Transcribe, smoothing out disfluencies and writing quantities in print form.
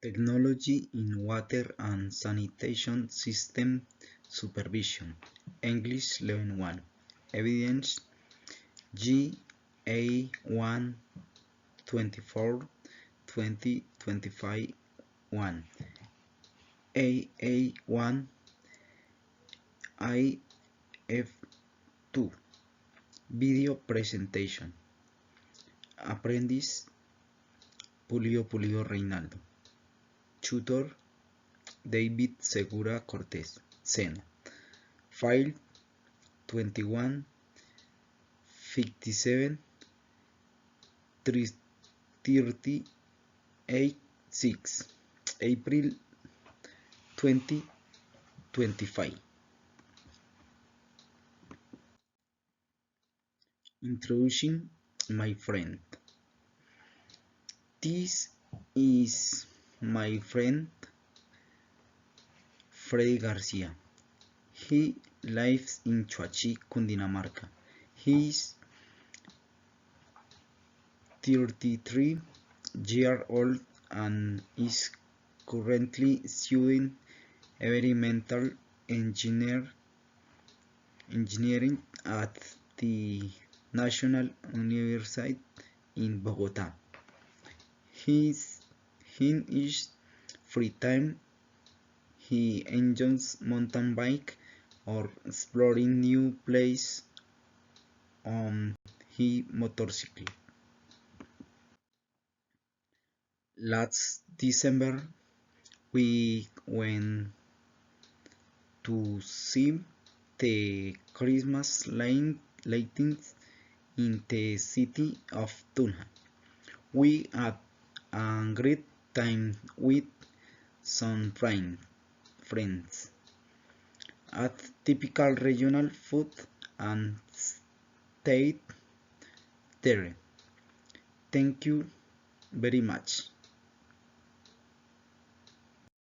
Technology in Water and Sanitation System Supervision. English Level 1. Evidence GA1 24 2025 1. AA1 IF2. Video presentation. Aprendiz Pulido Reinaldo. Tutor David Segura Cortés. Sena. File 21 57 38 6 April 2025. Introducing my friend. This is my friend Freddy Garcia. He lives in Chuachi, Cundinamarca. He is 33 years old and is currently studying environmental engineering at the National University in Bogota. In his free time, he enjoys mountain bike or exploring new places on his motorcycle. Last December, we went to see the Christmas lightings in the city of Tunja. We had a great time with some friends, at typical regional food and stayed there. Thank you very much.